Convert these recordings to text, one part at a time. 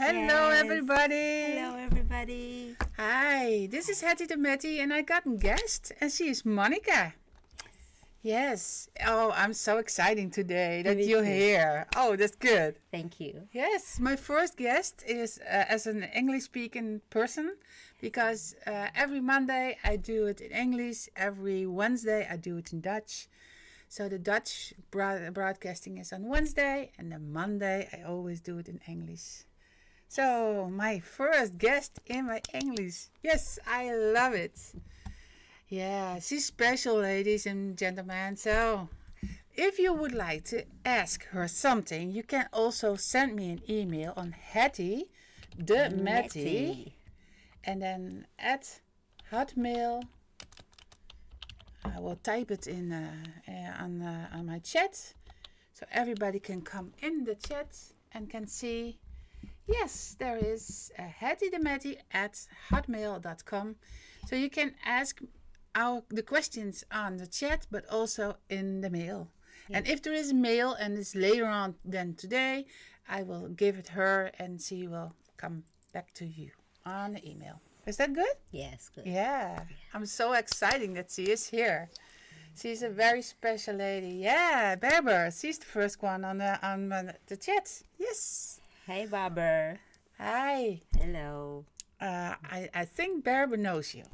Hello, Yes. everybody. Hello, everybody. Hi, this is Hattie the Matty, and I got a guest, and she is Monica. Yes. Oh, I'm so excited today that Me you're too. here. Oh, that's good. Thank you. Yes, my first guest is as an English-speaking person, because every Monday I do it in English, every Wednesday I do it in Dutch. So the Dutch broadcasting is on Wednesday, and the Monday I always do it in English. So my first guest in my English. Yes, I love it. Yeah, she's special, ladies and gentlemen. So if you would like to ask her something, you can also send me an email on Hattie the Matty, and then at Hotmail. I will type it in on my chat, so everybody can come in the chat and can see. Yes, there is Hattie the Matty at hotmail.com. So you can ask the questions on the chat, but also in the mail. Yes. And if there is mail and it's later on than today, I will give it her and she will come back to you on the email. Is that good? Yes, good. Yeah. I'm so excited that she is here. She's a very special lady. Yeah, Berber. She's the first one on the chat. Yes. Hey, Barber. Hi. Hello. I think Berber knows you.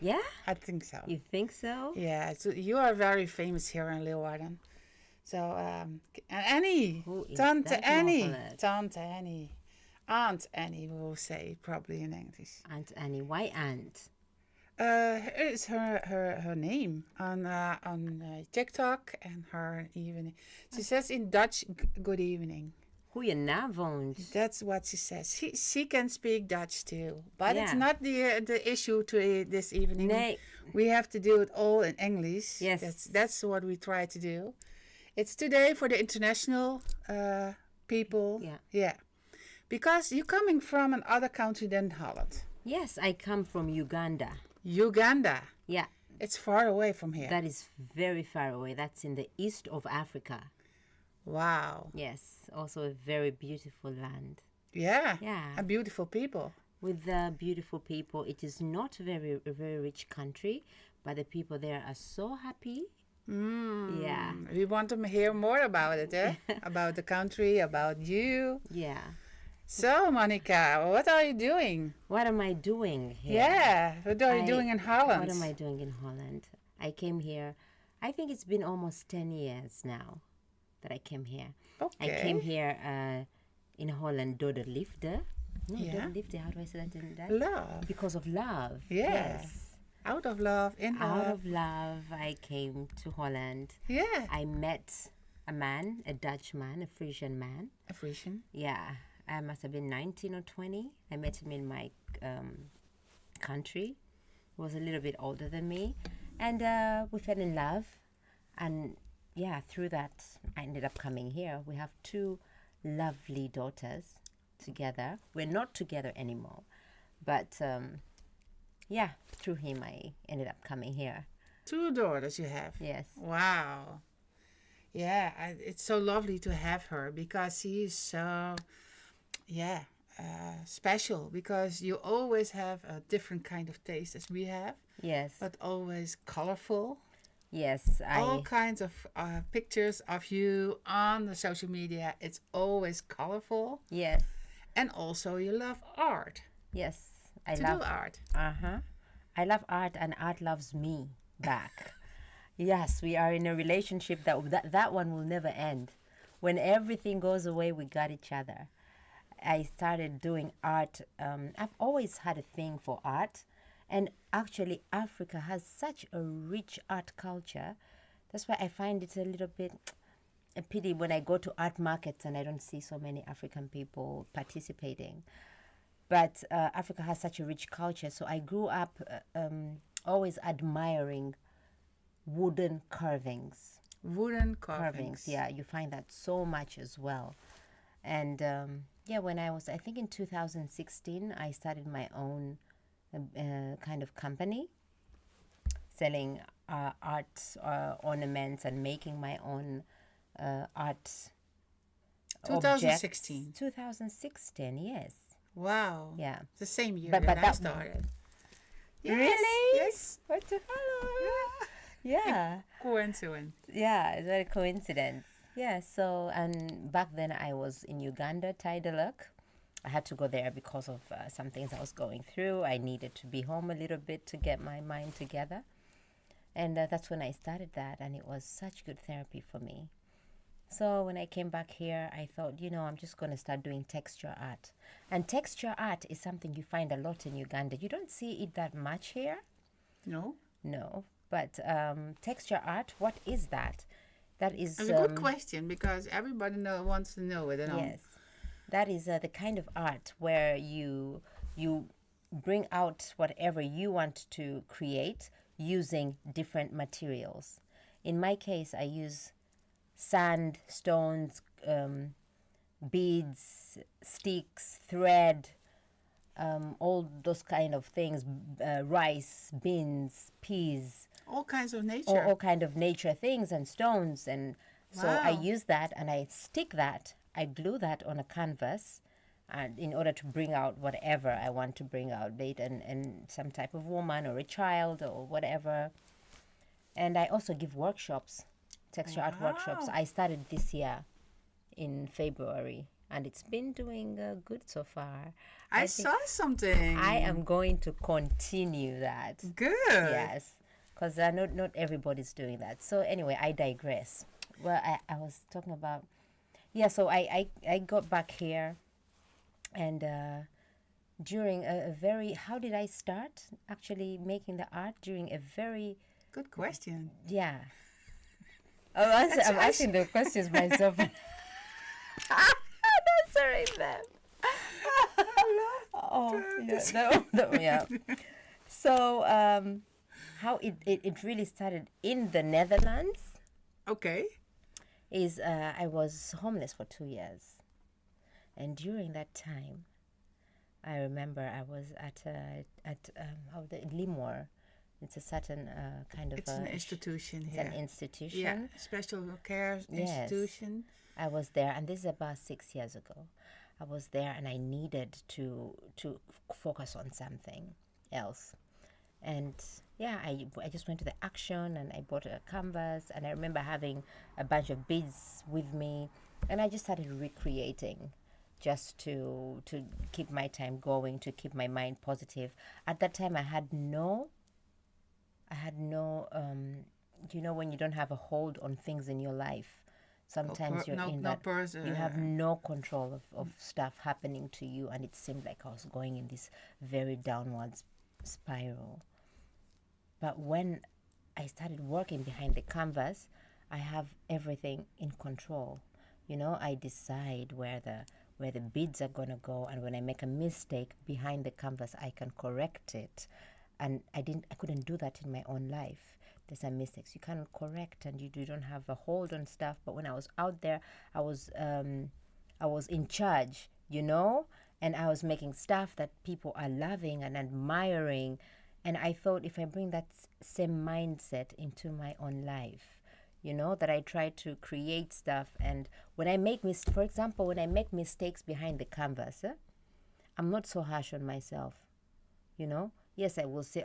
Yeah? I think so. You think so? Yeah, so you are very famous here in Leeuwarden. So, Annie. Who is Tante that Annie. marvelous? Tante Annie. Aunt Annie, we will say, probably in English. Aunt Annie. Why Aunt? It's her name on TikTok and her evening. She says in Dutch, good evening. Goedenavond. That's what she says. She can speak Dutch too, but it's Yeah. not the issue to this evening. Nee. We have to do it all in English. Yes. That's what we try to do. It's today for the international people. Yeah. Yeah. Because you're coming from another country than Holland. Yes, I come from Uganda. Uganda. Yeah. It's far away from here. That is very far away. That's in the east of Africa. Wow. Yes. Also a very beautiful land. Yeah. Yeah. And beautiful people. With the beautiful people. It is not a very rich country, but the people there are so happy. Yeah. We want to hear more about it, eh? About the country, about you. Yeah. So, Monica, what are you doing? What am I doing here? Yeah, what are you doing in Holland? What am I doing in Holland? I came here, I think it's been almost 10 years now that I came here. Okay. I came here in Holland door de liefde. No, Yeah. door de liefde, how do I say that in Dutch? Love. Because of love. Yeah. Yes. Out of love, in Out love. of love, I came to Holland. Yeah. I met a man, a Dutch man, a Frisian man. A Frisian. Yeah. I must have been 19 or 20. I met him in my country. He was a little bit older than me. And we fell in love. And yeah, through that, I ended up coming here. We have two lovely daughters together. We're not together anymore. But yeah, through him, I ended up coming here. 2 daughters you have. Yes. Wow. Yeah, it's so lovely to have her because she is so, special, because you always have a different kind of taste as we have, Yes. but always colorful. Yes. All kinds of pictures of you on the social media. It's always colorful. Yes. And also you love art. Yes. I love art. Uh-huh. I love art and art loves me back. Yes, we are in a relationship that one will never end. When everything goes away, we got each other. I started doing art. I've always had a thing for art. And actually, Africa has such a rich art culture. That's why I find it a little bit a pity when I go to art markets and I don't see so many African people participating. But Africa has such a rich culture. So I grew up always admiring wooden carvings. Wooden carvings. Yeah, you find that so much as well. And yeah, when I think in 2016, I started my own kind of company selling art ornaments and making my own art 2016. objects. 2016, yes. Wow. Yeah. The same year But that I that started. really? Yes. What the hell? Yeah. Yeah. Coincidence. Yeah, it's very coincidence. Yeah, so and back then I was in Uganda, Tidaluk. I had to go there because of some things I was going through. I needed to be home a little bit to get my mind together. And that's when I started that, and it was such good therapy for me. So when I came back here, I thought, I'm just going to start doing texture art. And texture art is something you find a lot in Uganda. You don't see it that much here. No. No. But texture art, what is that? That is... It's a good question because everybody wants to know it. Yes. That is the kind of art where you bring out whatever you want to create using different materials. In my case, I use sand, stones, beads, sticks, thread, all those kind of things, rice, beans, peas, All kinds of nature. all kind of nature things and stones. And so I Wow. use that and I stick that, I glue that on a canvas and in order to bring out whatever I want to bring out, be it and some type of woman or a child or whatever. And I also give workshops, texture art workshops. Wow. I started this year in February, and it's been doing good so far. I think saw something. I am going to continue that. Good. Yes, because not everybody's doing that. So anyway, I digress. Well, I was talking about, yeah, so I got back here, and during a very, how did I start actually making the art? During a very, Good question. yeah. I'm asking the questions myself. I'm answering them. Oh, yeah. Yeah. So, how it really started in the Netherlands Okay. is I was homeless for 2 years. And during that time, I remember I was at Limor. It's a certain kind of It's an institution it's here. an institution. Yeah, special care Yes. institution. I was there, and this is about 6 years ago. I was there, and I needed to focus on something else. And yeah, I just went to the action, and I bought a canvas, and I remember having a bunch of beads with me, and I just started recreating, just to keep my time going, to keep my mind positive. At that time, I had no when you don't have a hold on things in your life, sometimes you're in that you have no control of stuff happening to you, and it seemed like I was going in this very downwards spiral. But when I started working behind the canvas, I have everything in control. I decide where the beads are gonna go, and when I make a mistake behind the canvas, I can correct it. And I couldn't do that in my own life. There's some mistakes you cannot correct, and you don't have a hold on stuff. But when I was out there, I was in charge, and I was making stuff that people are loving and admiring. And I thought, if I bring that same mindset into my own life, that I try to create stuff, and when I make for example, when I make mistakes behind the canvas, I'm not so harsh on myself. Yes, I will say,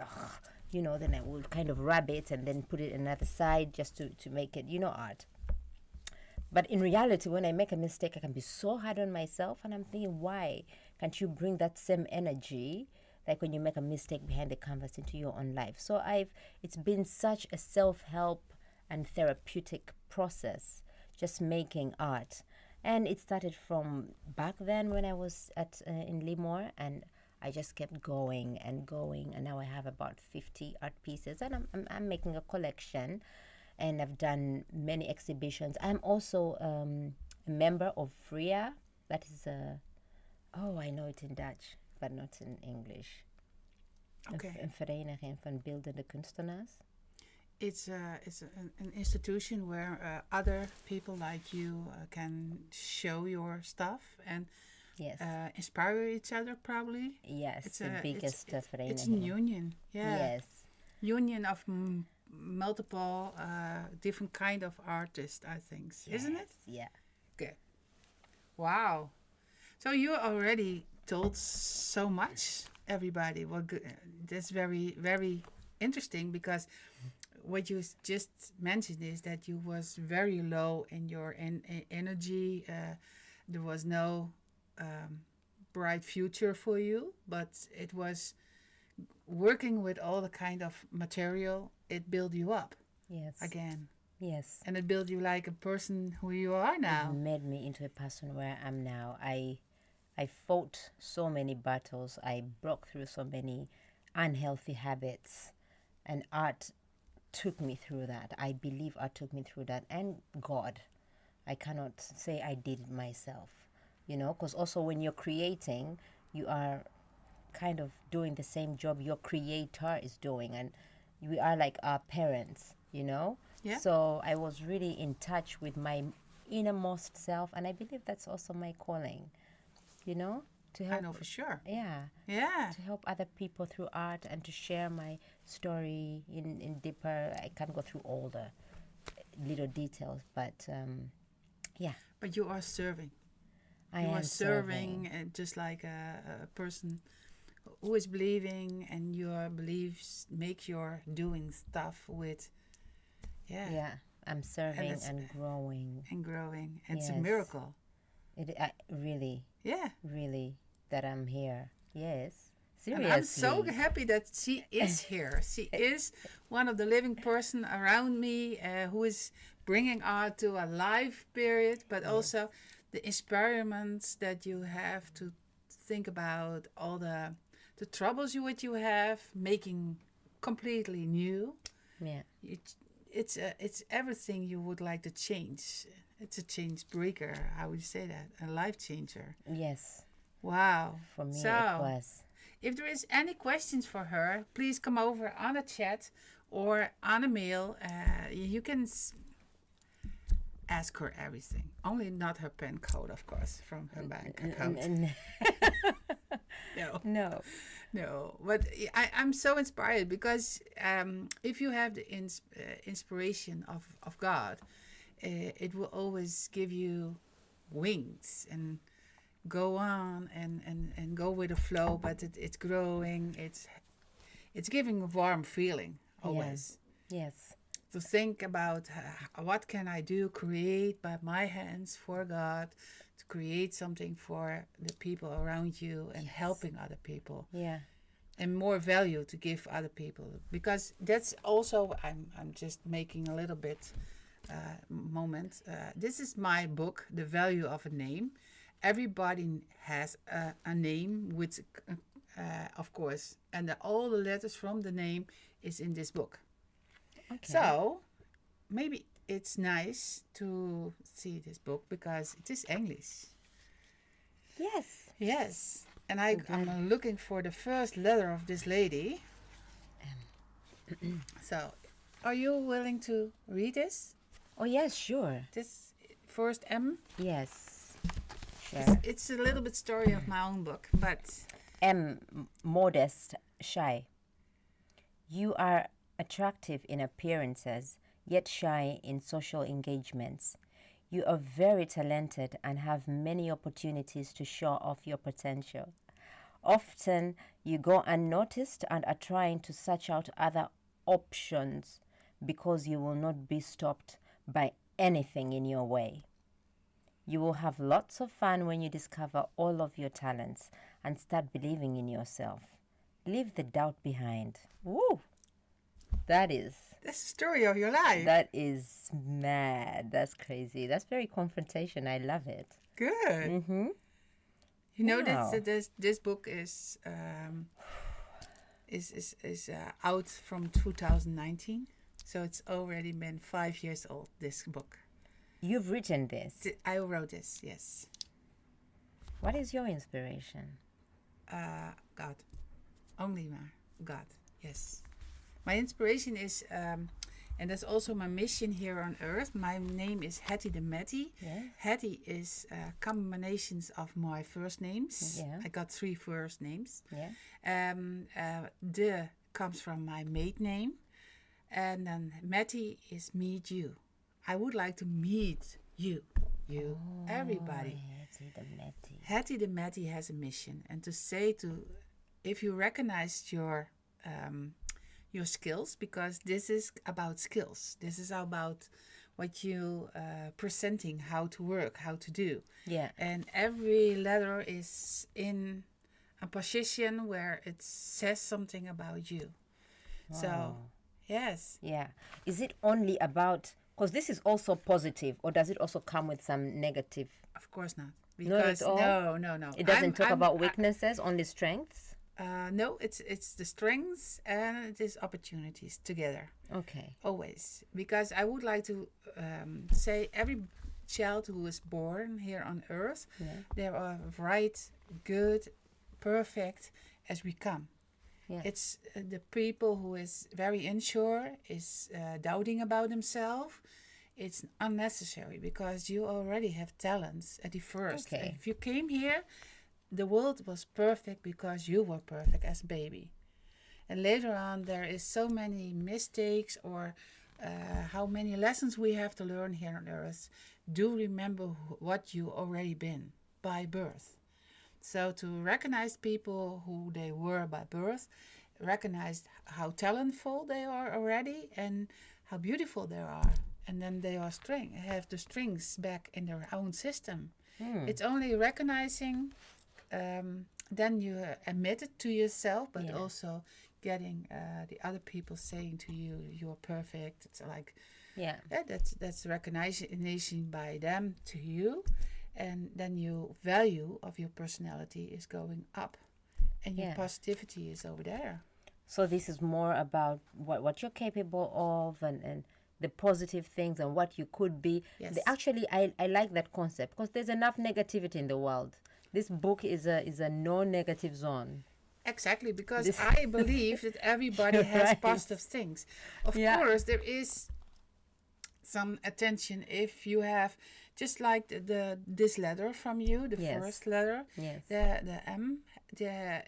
then I will kind of rub it and then put it another side just to make it, art. But in reality, when I make a mistake, I can be so hard on myself, and I'm thinking, why can't you bring that same energy, like when you make a mistake behind the canvas, into your own life? So it's been such a self-help and therapeutic process, just making art. And it started from back then when I was in Limor, and I just kept going and going, and now I have about 50 art pieces, and I'm making a collection, and I've done many exhibitions. I'm also a member of FRIA. That is I know it in Dutch, but not in English. Okay. Een vereniging van beeldende kunstenaars. It's an institution where other people like you can show your stuff and Yes. Inspire each other, probably. Yes, It's the biggest vereniging. It's a union. Yeah. Yes. Union of multiple different kind of artists, I think, isn't it? Yeah. Okay. Wow. So you already told so much. Everybody, well, that's very, very interesting because what you just mentioned is that you was very low in your energy. There was no bright future for you, but it was working with all the kind of material. It built you up Yes. again, Yes. and it built you like a person who you are It now. made me into a person where I am now. I fought so many battles. I broke through so many unhealthy habits, and art took me through that. I believe art took me through that, and God. I cannot say I did it myself, because also when you're creating, you are kind of doing the same job your creator is doing, and we are like our parents. Yeah, So I was really in touch with my innermost self, and I believe that's also my calling, to I help. know for sure. Yeah, Yeah, to help other people through art and to share my story in deeper. I can't go through all the little details, but yeah, but you are serving. I You are am serving, serving. just like a person who is believing, and your beliefs make your doing stuff with, yeah, Yeah, I'm serving it's and growing. and growing. It's a Yes, miracle. really, Yeah, really that I'm here. Yes, and I'm so seriously. happy that she is here. She is one of the living person around me, who is bringing art to a live period, but Yes, also the experiments that you have to think about, all the troubles you have, making completely new. yeah, It, it's everything you would like to change. It's a change breaker. How would you say that? A life changer. yes. Wow. For me, it So, was. if there is any questions for her, please come over on a chat or on a mail. You can ask her everything. Only not her PIN code, of course, from her bank account. No, No. no. But I'm so inspired because if you have the inspiration of God, it will always give you wings and go on and go with the flow. But it's growing. It's giving a warm feeling Yeah. always. Yes. To think about what can I do, create by my hands for God, to create something for the people around you and helping other people, Yeah. and more value to give other people, because that's also I'm just making a little bit moment. This is my book, The Value of a Name. Everybody has a name, which of course, and all the letters from the name is in this book. Okay. So maybe it's nice to see this book because it is English. Yes. Yes. And Good. I'm looking for the first letter of this lady. So, are you willing to read this? Oh yes, sure. This first M? Yes. It's, Sure. it's a little bit story of my own book, but Modest, shy. You are attractive in appearances, yet shy in social engagements. You are very talented and have many opportunities to show off your potential. Often you go unnoticed and are trying to search out other options because you will not be stopped by anything in your way. You will have lots of fun when you discover all of your talents and start believing in yourself. Leave the doubt behind. Woo! That is that's the story of your life. that is mad. That's crazy. That's very confrontation. I love it. Good. Mm-hmm. You know Wow. this book is out from 2019, so it's already been 5 years old. This book. You've written this. I wrote this. Yes. What is your inspiration? God. Only God. Yes. My inspiration is, and that's also my mission here on earth. My name is Hattie the Matty. Yeah. Hattie is combinations of my first names. Yeah. I got 3 first names. Yeah. The comes from my maid name. And then Matty is meet you. I would like to meet you. You. Everybody. Right. Hattie the Matty. Hattie the Matty has a mission, and to say to, if you recognize your skills, because this is about skills. This is about what you presenting, how to work, how to do. Yeah. And every letter is in a position where it says something about you. So, Wow. yes. Yeah. Is it only about, because this is also positive, or does it also come with some negative? Of course not. Not at Because all? no. It doesn't talk about weaknesses, only strengths? No, it's the strengths and it is opportunities together. Okay. Always. Because I would like to say every child who is born here on earth, they are right, good, perfect as we come. Yeah. It's the people who is very unsure, is doubting about themselves. It's unnecessary because you already have talents at the first. Okay. If you came here, the world was perfect because you were perfect as a baby. And later on, there is so many mistakes or how many lessons we have to learn here on earth. Do remember what you already been by birth. So to recognize people who they were by birth, recognize how talentful they are already and how beautiful they are. And then they are have the strings back in their own system. It's only recognizing, then you admit it to yourself, but also getting the other people saying to you, "You're perfect." It's like, that's recognition by them to you, and then your value of your personality is going up, and your positivity is over there. So this is more about what you're capable of and the positive things and what you could be. Yes. Actually, I like that concept because there's enough negativity in the world. This book is a no-negative zone. Exactly, because I believe that everybody has Right. positive things. Of course, there is some attention if you have, just like this letter from you, the first letter, the M.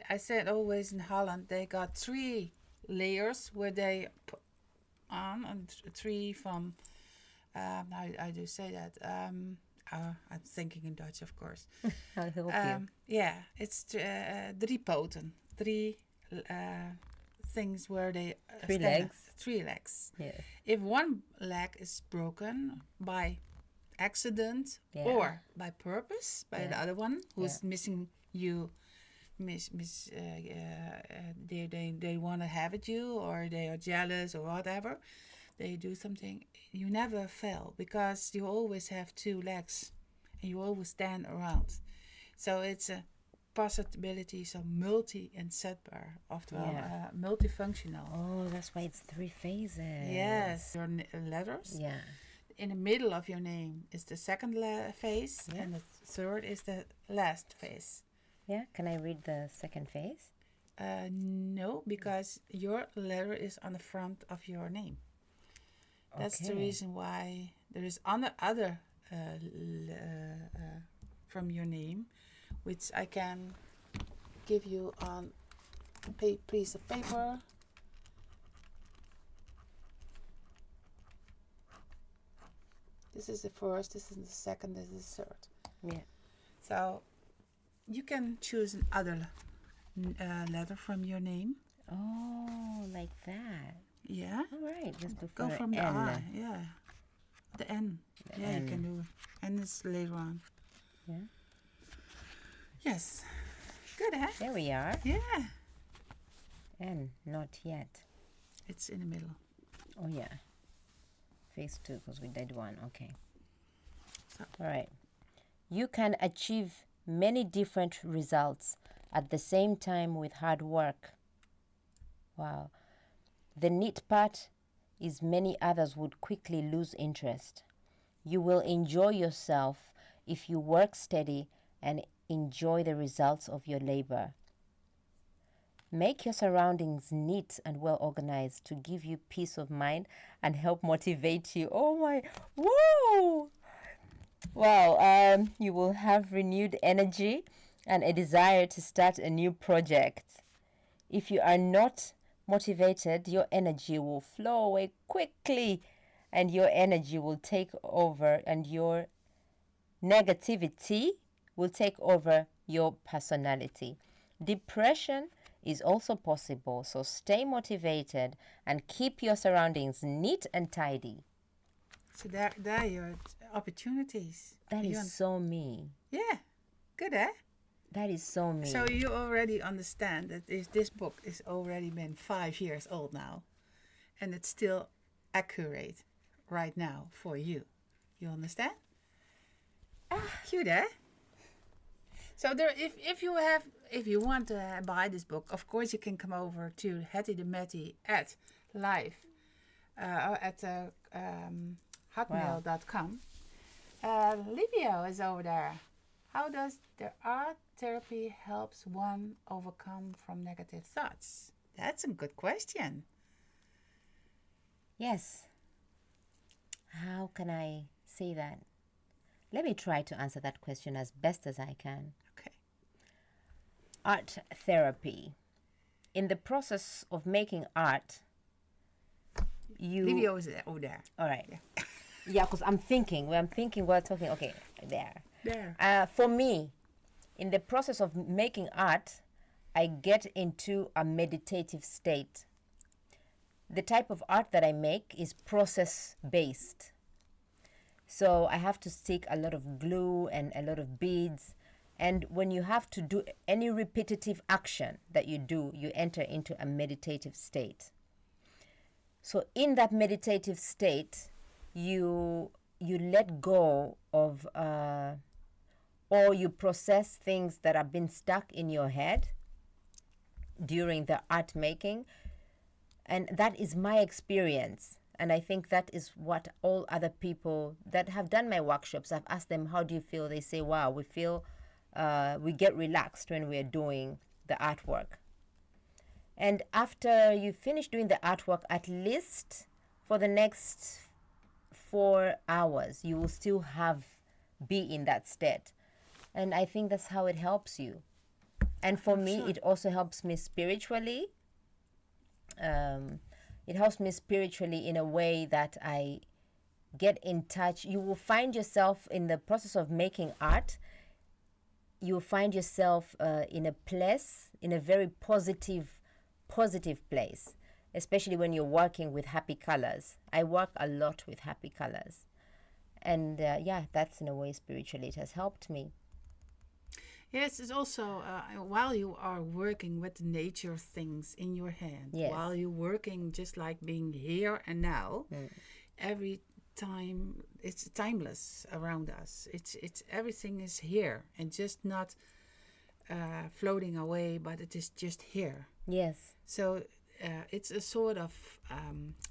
I said always in Holland, they got 3 layers where they put on, and 3 from, I do say that, I'm thinking in Dutch, of course. I'll help you. Yeah, it's 3 poten, 3 things where they 3 stand. legs. 3 legs. Yeah. If one leg is broken by accident or by purpose, by the other one who's missing you, they want to have it you, or they are jealous or whatever, they do something, you never fail because you always have 2 legs and you always stand around. So it's a possibility, so multi-inzetbaar, oftewel multifunctional. Oh, that's why it's 3 phases. Yes, your letters. Yeah. In the middle of your name is the second phase, and the third is the last phase. Yeah. Can I read the second phase? No, because your letter is on the front of your name. That's the reason why there is other from your name, which I can give you on a piece of paper. This is the first, this is the second, this is the third. Yeah. So you can choose another letter from your name. Oh, like that. Yeah. All right. Let's Go from the N. I. Yeah. The N. N. You can do it. N is later on. Yeah. Yes. Good, huh? There we are. Yeah. N. Not yet. It's in the middle. Oh yeah. Phase 2 because we did 1. Okay. So. All right. You can achieve many different results at the same time with hard work. Wow. The neat part is many others would quickly lose interest. You will enjoy yourself if you work steady and enjoy the results of your labor. Make your surroundings neat and well organized to give you peace of mind and help motivate you. Oh my, whoa! Wow, you will have renewed energy and a desire to start a new project. If you are not motivated, your energy will flow away quickly and your energy will take over and your negativity will take over your personality. Depression is also possible, so stay motivated and keep your surroundings neat and tidy. So there are your opportunities. That You is so me. yeah, good, eh? That is so me. So you already understand that this book is already been 5 years old now, and it's still accurate right now for you. You understand? Cute, eh? So there, if you want to buy this book, of course you can come over to Hattie the Matty at live or at hotmail.com. Livio is over there. How does the art therapy helps one overcome from negative thoughts? That's a good question. Yes. How can I say that? Let me try to answer that question as best as I can. Okay. Art therapy. In the process of making art, you... Livio is over there. All right. Yeah, because I'm thinking while talking. Okay, there. There. For me, in the process of making art, I get into a meditative state. The type of art that I make is process based. So I have to stick a lot of glue and a lot of beads. And when you have to do any repetitive action that you do, you enter into a meditative state. So in that meditative state, you let go of or you process things that have been stuck in your head during the art making. And that is my experience. And I think that is what all other people that have done my workshops, I've asked them, how do you feel? They say, wow, we feel, we get relaxed when we're doing the artwork. And after you finish doing the artwork, at least for the next 4 hours, you will still be in that state. And I think that's how it helps you. And for me, it also helps me spiritually. It helps me spiritually in a way that I get in touch. You will find yourself in the process of making art. You will find yourself in a place, in a very positive place, especially when you're working with happy colors. I work a lot with happy colors. And yeah, that's in a way spiritually it has helped me. Yes, it's also while you are working with the nature things in your hand, Yes. while you're working just like being here and now, every time it's timeless around us. It's everything is here and just not floating away, but it is just here. Yes. So it's a sort of,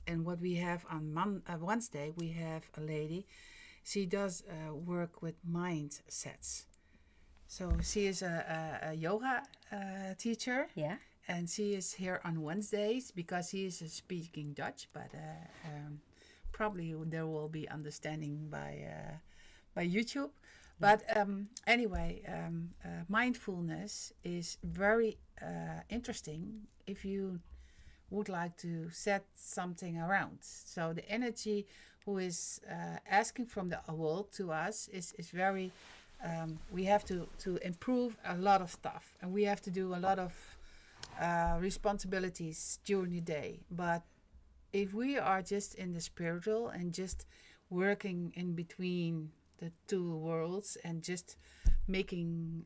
and what we have on Wednesday, we have a lady. She does work with mindsets. So she is a yoga teacher. Yeah. And she is here on Wednesdays because she is speaking Dutch, but probably there will be understanding by YouTube. But anyway, mindfulness is very interesting if you would like to set something around. So the energy who is asking from the world to us is very... we have to improve a lot of stuff, and we have to do a lot of responsibilities during the day. But if we are just in the spiritual and just working in between the two worlds and just making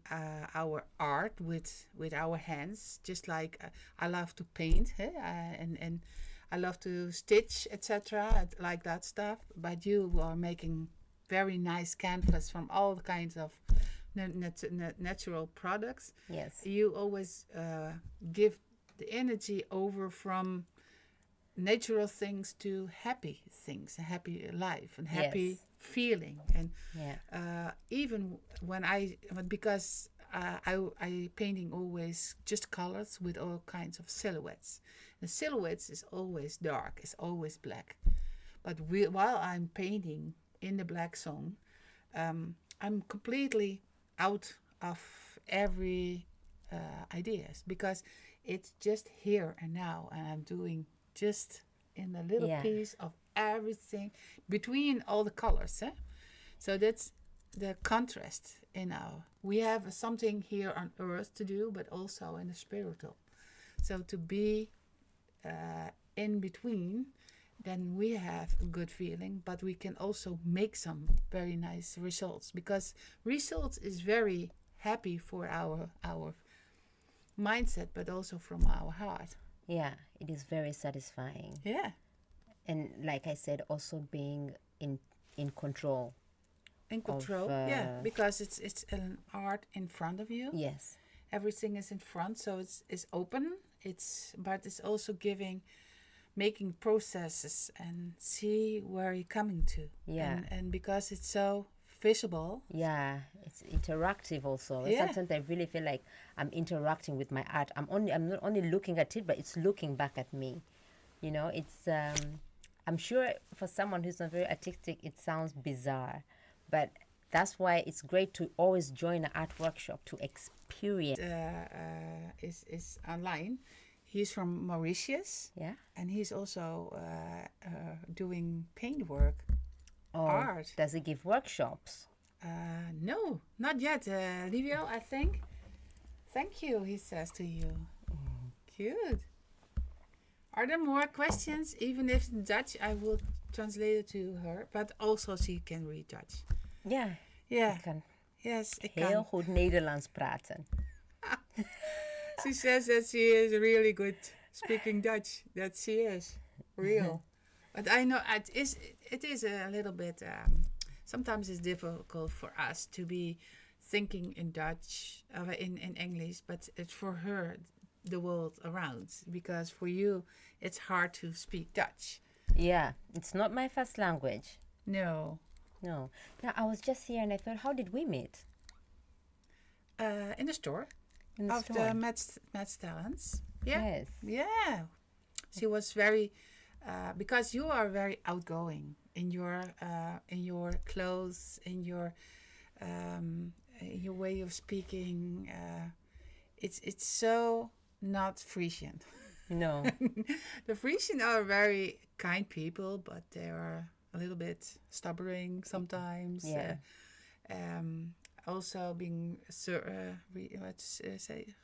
our art with our hands, just like I love to paint, and I love to stitch, etc., like that stuff. But you are making very nice canvas from all kinds of natural products. Yes. You always give the energy over from natural things to happy things, a happy life and happy Yes. feeling. And Yeah. even when because I painting always just colors with all kinds of silhouettes. The silhouettes is always dark, it's always black. But while I'm painting in the black zone, I'm completely out of every ideas because it's just here and now, and I'm doing just in a little Yeah. piece of everything between all the colors. So that's the contrast in our. We have something here on earth to do, but also in the spiritual. So to be in between, then we have a good feeling, but we can also make some very nice results, because results is very happy for our mindset, but also from our heart. Yeah, it is very satisfying. Yeah, And like I said, also being in control. in control. Yeah, because it's an art in front of you. Yes. Everything is in front, so it's open. But it's also making processes and see where you're coming to. Yeah. And because it's so visible. Yeah, it's interactive also. Yeah. Sometimes I really feel like I'm interacting with my art. I'm not only looking at it, but it's looking back at me. You know, it's I'm sure for someone who's not very artistic, it sounds bizarre, but that's why it's great to always join an art workshop to experience. Is online. He's from Mauritius. Yeah. And he's also doing paintwork, Oh, art. does he give workshops? No, not yet. Livio, I think. Thank you, he says to you. Cute. Are there more questions? Even if in Dutch, I will translate it to her. But also she can read Dutch. Ja, Yeah. ik kan Yes, ik heel kan. goed Nederlands praten. She says that she is really good speaking Dutch. That she is real. But I know it is a little bit. Sometimes it's difficult for us to be thinking in Dutch, in English. But it's for her the world around, because for you it's hard to speak Dutch. Yeah, it's not my first language. No. No. Now, I was just here and I thought, how did we meet? In the store In the of store. the Matt's Talents. Yeah. Yes. Yeah. She was very, because you are very outgoing in your clothes, in your way of speaking. It's so not Frisian. No. The Frisian are very kind people, but they are a little bit stubborn sometimes. Yeah. Also being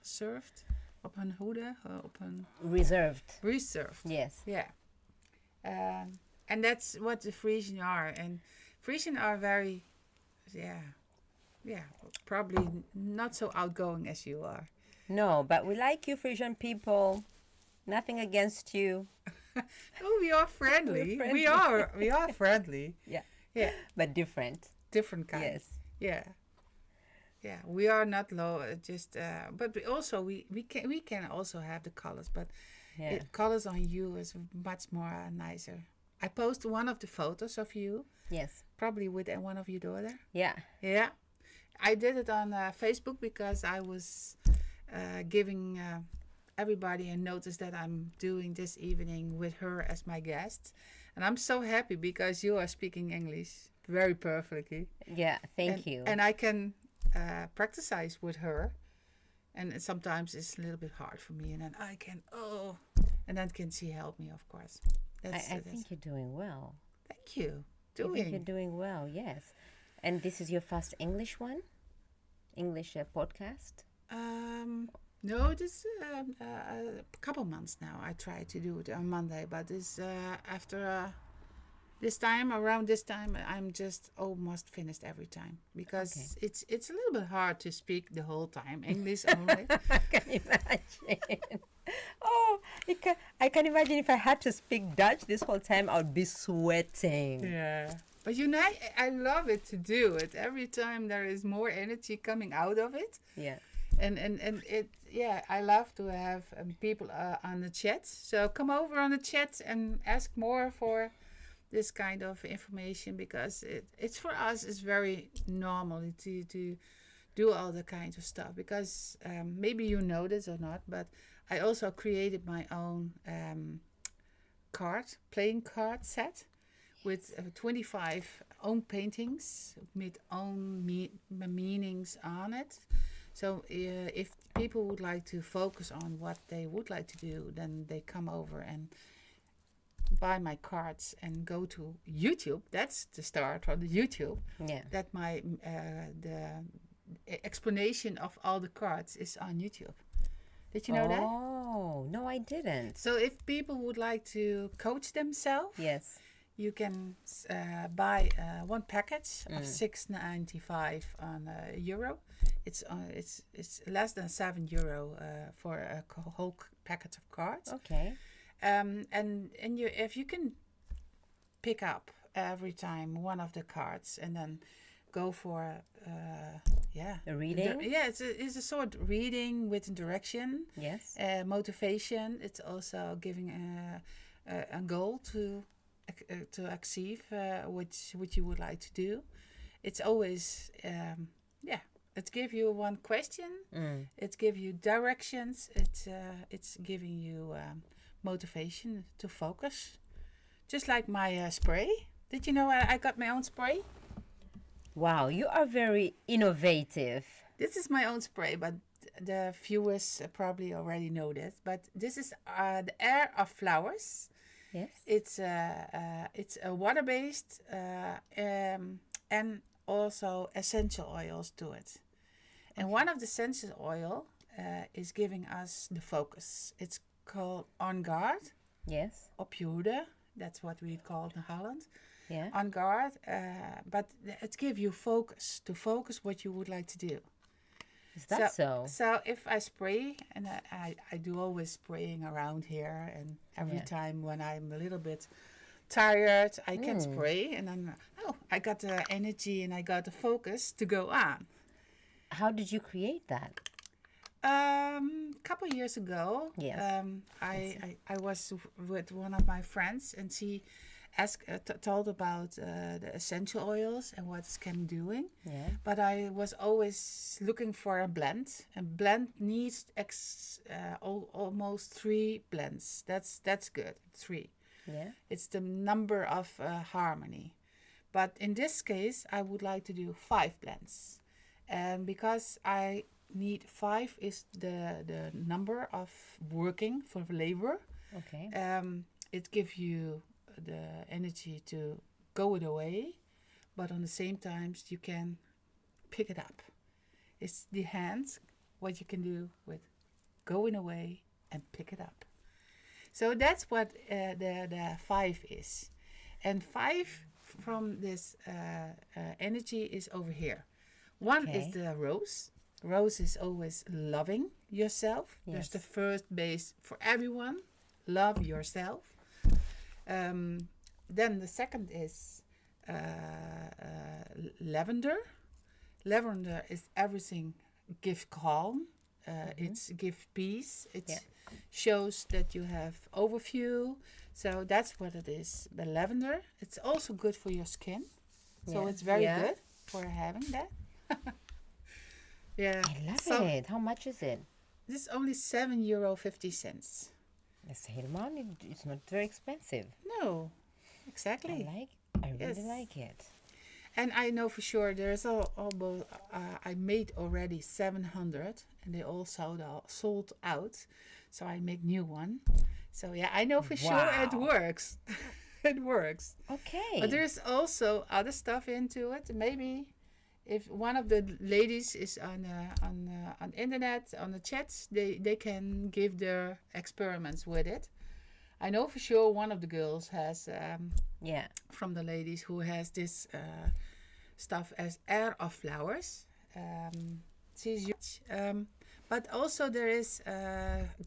served op hun hoede, op hun Reserved. reserved. Yes. Yeah. And that's what the Frisian are. And Frisian are very, probably not so outgoing as you are. No, but we like you, Frisian people. Nothing against you. Oh, we are friendly. We're We are friendly. Yeah. Yeah. But different. Different kind. Yes. Yeah. Yeah. We are not low. But we can also have the colors. But Yeah. colors on you is much more nicer. I post one of the photos of you, Yes. probably with one of your daughter. Yeah. Yeah, I did it on Facebook because I was giving everybody a notice that I'm doing this evening with her as my guest. And I'm so happy because you are speaking English very perfectly. Yeah. Thank you. And I can practice with her. And sometimes it's a little bit hard for me. And then and then can she help me, of course. I think you're doing well. Thank you. I think you're doing well, yes. And this is your first English one? English podcast? No, this a couple months now. I tried to do it on Monday, but this after around this time, I'm just almost finished every time because it's a little bit hard to speak the whole time English only. I can imagine. Oh, I can imagine if I had to speak Dutch this whole time, I would be sweating. Yeah. But you know, I love it to do it. Every time there is more energy coming out of it. Yeah. And it, I love to have people on the chat. So come over on the chat and ask more for this kind of information, because it's for us, it's very normal to do all the kinds of stuff, because maybe you know this or not, but I also created my own playing card set with 25 own paintings with own meanings on it. So if people would like to focus on what they would like to do, then they come over and buy my cards and go to YouTube. That's the start of the YouTube. Yeah. That explanation of all the cards is on YouTube. Did you know that? Oh, no, I didn't. So if people would like to coach themselves, Yes. you can buy one package of €6.95 on euro. It's less than €7 for a whole packet of cards. Okay. And if you can pick up every time one of the cards and then go for A reading? it's a sort of reading with direction, Yes. motivation. It's also giving a goal to achieve what you would like to do. It's always it gives you one question. It gives you directions. It's giving you motivation to focus. Just like my spray. Did you know I got my own spray? Wow, you are very innovative. This is my own spray, but the viewers probably already know this. But this is the Air of Flowers. Yes. It's a water-based and also essential oils to it. And one of the essential oil is giving us the focus. It's called On Guard, Yes. or Pure. That's what we call it in Holland. Yeah. On Guard, but it gives you focus, to focus what you would like to do. Is that so? So if I spray, and I do always spraying around here, and every time when I'm a little bit tired, I can spray, and then I got the energy and I got the focus to go on. How did you create that? Couple years ago, Yes. I was with one of my friends, and she told about the essential oils and what it can doing. Yeah. But I was always looking for a blend. A blend needs almost 3 blends. That's good. 3. Yeah. It's the number of harmony. But in this case, I would like to do 5 blends. And because I need 5 is the number of working for labor. Okay. It gives you the energy to go it away, but on the same times you can pick it up. It's the hands, what you can do with going away and pick it up. So that's what the 5 is. And 5 from this energy is over here. One is the rose. Rose is always loving yourself. Yes. There's the first base for everyone. Love yourself. Then the second is lavender. Lavender is everything give calm. It's give peace. It shows that you have overview. So that's what it is. The lavender. It's also good for your skin. So it's very good for having that. Yeah. I love it. How much is it? This is only €7.50. It's helemaal niet. It's not very expensive. No, exactly. I really like it. And I know for sure there's almost I made already 700 and they all sold out. So I make new one. So yeah, I know for sure it works. It works. Okay. But there's also other stuff into it. Maybe if one of the ladies is on internet, on the chats, they can give their experiments with it. I know for sure one of the girls has, from the ladies who has this stuff as Air of Flowers. She's but also there is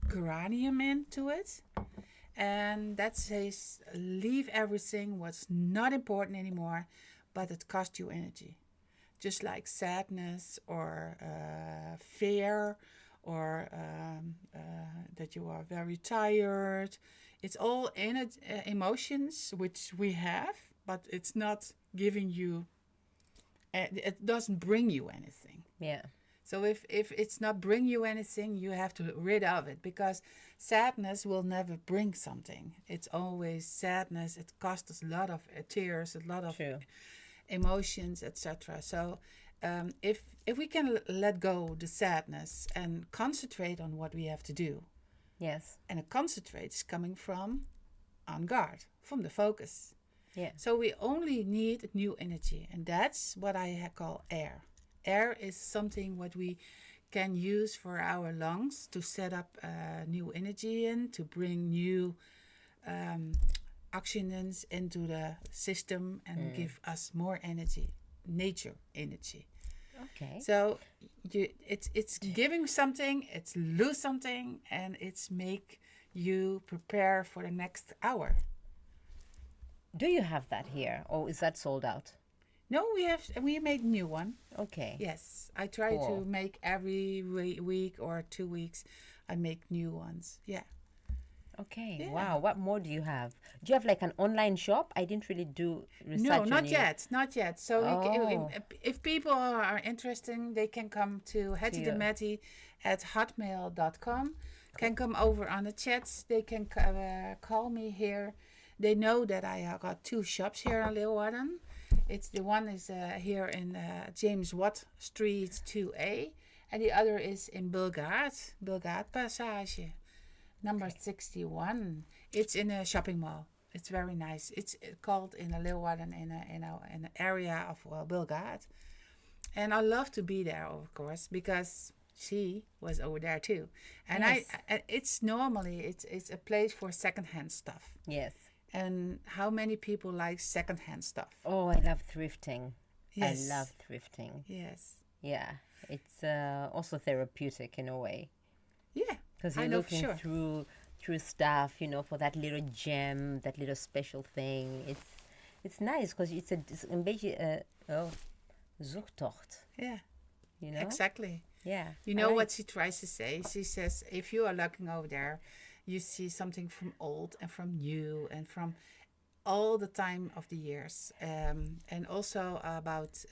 geranium into it. And that says, leave everything what's not important anymore, but it costs you energy. Just like sadness or fear or that you are very tired. It's all emotions which we have, but it's not giving you, it doesn't bring you anything. Yeah. So if it's not bring you anything, you have to rid of it, because sadness will never bring something. It's always sadness. It costs us a lot of tears, a lot of emotions, etc. So if we can let go the sadness and concentrate on what we have to do. Yes. And a concentrate is coming from on guard, from the focus. Yeah. So we only need new energy, and that's what I call air. air is something what we can use for our lungs to set up new energy in, to bring new um, oxygens into the system and give us more energy, nature energy. Okay. So it's giving something, it's lose something, and it's make you prepare for the next hour. Do you have that here, or is that sold out? No, we made new one. Okay. Yes, I try to Cool. make every week or 2 weeks. I make new ones. Yeah. Okay. Yeah. Wow. What more do you have? Do you have like an online shop? I didn't really do research No, on not you. yet, not yet. So Oh, if people are interested, they can come to to you. hettydemeti at hotmail.com. Can come over on the chats. They can call me here. They know that I got two shops here in Leeuwarden. It's the one is here in James Watt Street 2A, and the other is in Bulgaard Passage, number 61. It's in a shopping mall. It's very nice. It's called in a Leeuwarden in an area of Bulgaard, and I love to be there, of course, because she was over there too. And Yes. it's normally it's a place for secondhand stuff. Yes. And how many people like secondhand stuff? Oh, I love thrifting. Yes. I love thrifting. Yes. Yeah. It's also therapeutic in a way Yeah. because I you're know for looking sure. through stuff, for that little gem, that little special thing. It's nice because it's een beetje zoektocht, Yeah. you know? Exactly. Yeah. You I know like- what she tries to say? She says, if you are looking over there, you see something from old and from new and from all the time of the years. And also about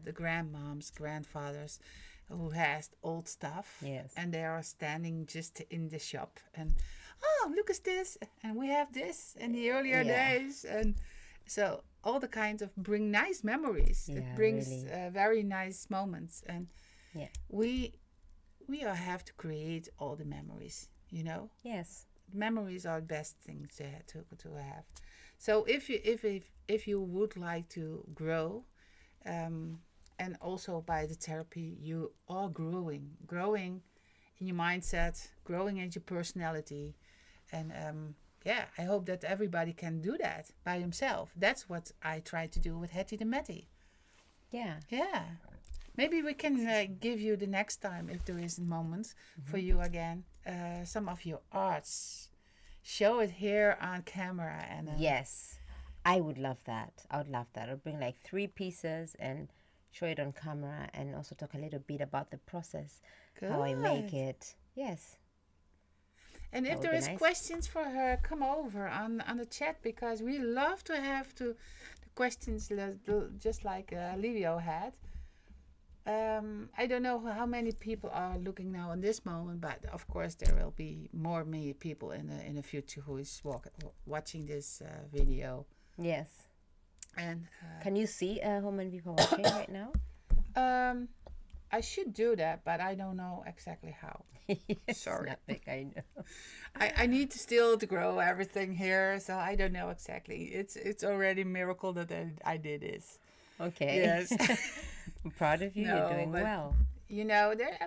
the grandmoms, grandfathers who has old stuff. Yes. And they are standing just in the shop. And, oh, look at this. And we have this in the earlier Yeah. days. And so all the kinds of bring nice memories. Yeah, It brings really. very nice moments. And Yeah. we all have to create all the memories, Yes. memories are the best things to have. So if you would like to grow, and also by the therapy you are growing in your mindset, growing in your personality, and yeah, I hope that everybody can do that by himself. That's what I try to do with Hetty the Metty. Yeah. Yeah. Maybe we can give you the next time, if there is a moment for you again, some of your arts. Show it here on camera. And Yes. I would love that. I would love that. I'll bring like 3 pieces and show it on camera and also talk a little bit about the process, how I make Good. it. Yes. And That if would there be is nice. questions for her, come over on the chat, because we love to have the questions just like Livio had. I don't know how many people are looking now in this moment, but of course there will be many people in the future who is watching this video. Yes. And Can you see how many people are watching right now? I should do that, but I don't know exactly how. Yes, Sorry. nothing, I know. I need to still to grow everything here, so I don't know exactly. It's already a miracle that I did this. Okay. Yes. I'm proud of you. No, You're doing but- well.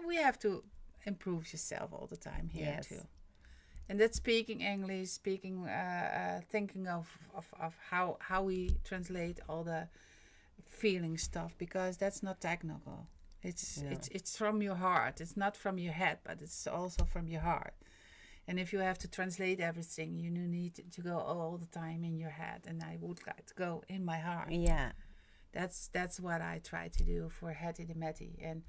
We have to improve yourself all the time here Yes. too. And that's speaking English, thinking of how we translate all the feeling stuff, because that's not technical. No. It's from your heart. It's not from your head, but it's also from your heart. And if you have to translate everything, you need to go all the time in your head. And I would like to go in my heart. Yeah. That's what I try to do for Hetty the Metty. And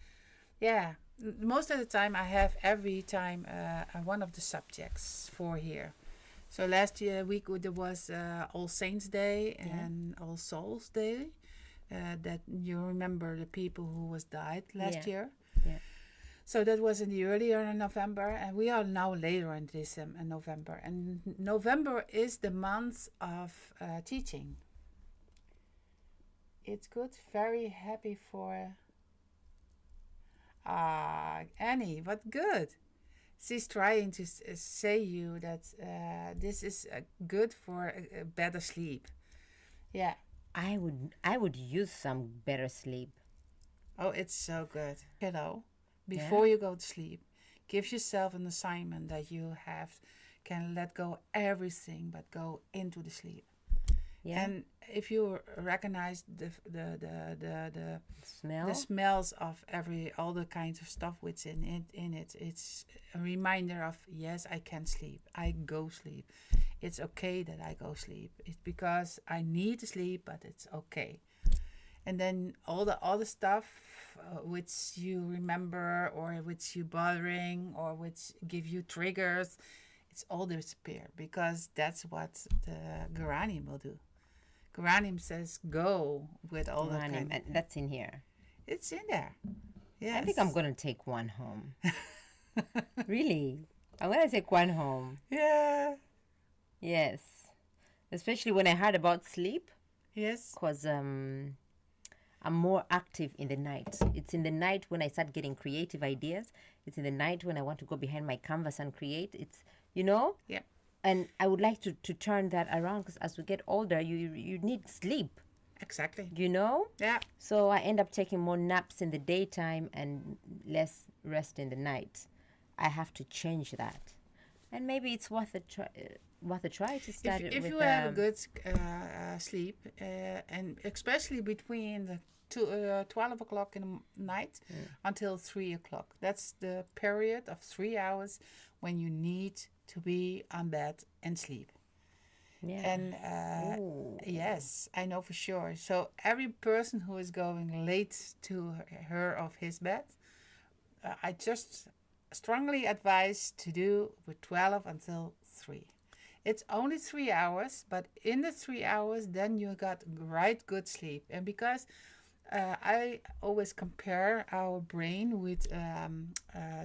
yeah, most of the time I have every time one of the subjects for here. So last week there was All Saints Day and All Souls Day. That you remember the people who was died last Yeah. year. Yeah. So that was in the earlier in November, and we are now later in December and November. And November is the month of teaching. It's good. Very happy for Annie. What good. She's trying to say you that this is good for a better sleep. Yeah. I would use some better sleep. Oh, it's so good. Yeah. Before you go to sleep, give yourself an assignment that you have can let go everything but go into the sleep. Yeah. And if you recognize the Smell. smells of all the kinds of stuff which in it, it's a reminder of yes, I can sleep. I go sleep. It's okay that I go sleep. It's because I need to sleep, but it's okay. And then all the other stuff which you remember or which you bothering or which give you triggers, it's all disappear because that's what the geranium will do. Geranium says go with all the Running, kind. and that's in here. It's in there. I think I'm Yes. gonna take one home. Really, I'm gonna take one home. Yeah. Yes, especially when I heard about sleep, Yes. cause I'm more active in the night. It's in the night when I start getting creative ideas. It's in the night when I want to go behind my canvas and create. It's, you know, Yeah. and I would like to turn that around because as we get older, you need sleep, Exactly. you know? Yeah. So I end up taking more naps in the daytime and less rest in the night. I have to change that. And maybe it's worth a try to start it If with you have a good sleep, and especially between the 12 o'clock in the night until 3 o'clock, that's the period of 3 hours when you need to be on bed and sleep. yeah. And Ooh. yes, I know for sure. So every person who is going late to her of his bed, I just strongly advise to do with 12 until 3. It's only 3 hours, but in the 3 hours, then you got right good sleep. And because I always compare our brain with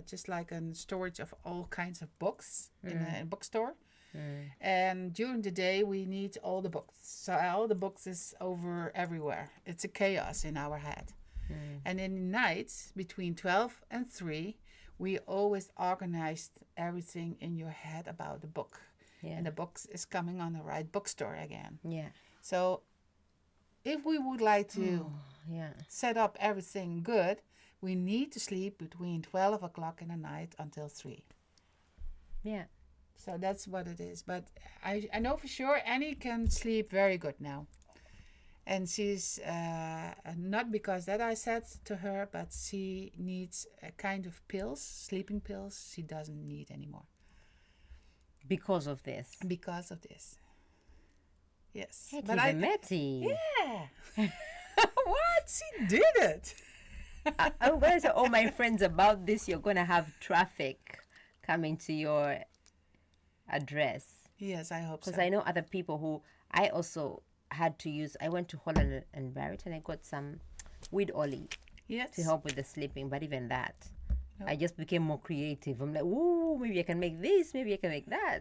just like a storage of all kinds of books in a bookstore. And during the day, we need all the books. So all the books is over everywhere. It's a chaos in our head. And in the night, between 12 and 3, we always organized everything in your head about the book. Yeah. And the book is coming on the right bookstore again. Yeah. So if we would like to Yeah. set up everything good, we need to sleep between 12 o'clock in the night until 3. Yeah. So that's what it is. But I know for sure Annie can sleep very good now. And she's not because that I said to her, but she needs a kind of pills, sleeping pills, she doesn't need anymore Because of this. because of this. Yes. Hey, But Matty. yeah. What? She did it. I'm going to tell all my friends about this. You're going to have traffic coming to your address. Yes, I hope so. Because I know other people who I also had to use. I went to Holland and Barrett and I got some weed oil Yes. to help with the sleeping. But even that, No. I just became more creative. I'm like, ooh, maybe I can make this. Maybe I can make that.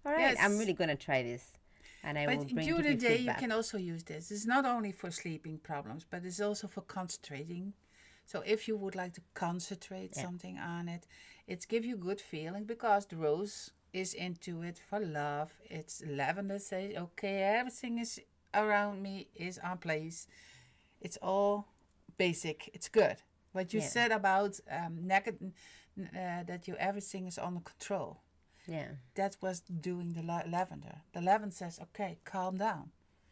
All right, Yes. I'm really going to try this. And I will But bring during give the you day, feedback. you can also use this. It's not only for sleeping problems, but it's also for concentrating. So if you would like to concentrate something on it, it's give you good feeling because the rose is into it for love. It's lavender says, okay, everything is around me is on place. It's all basic. It's good. What you Yeah. said about that you everything is under control. Yeah. That was doing the lavender. The lavender says, okay, calm down.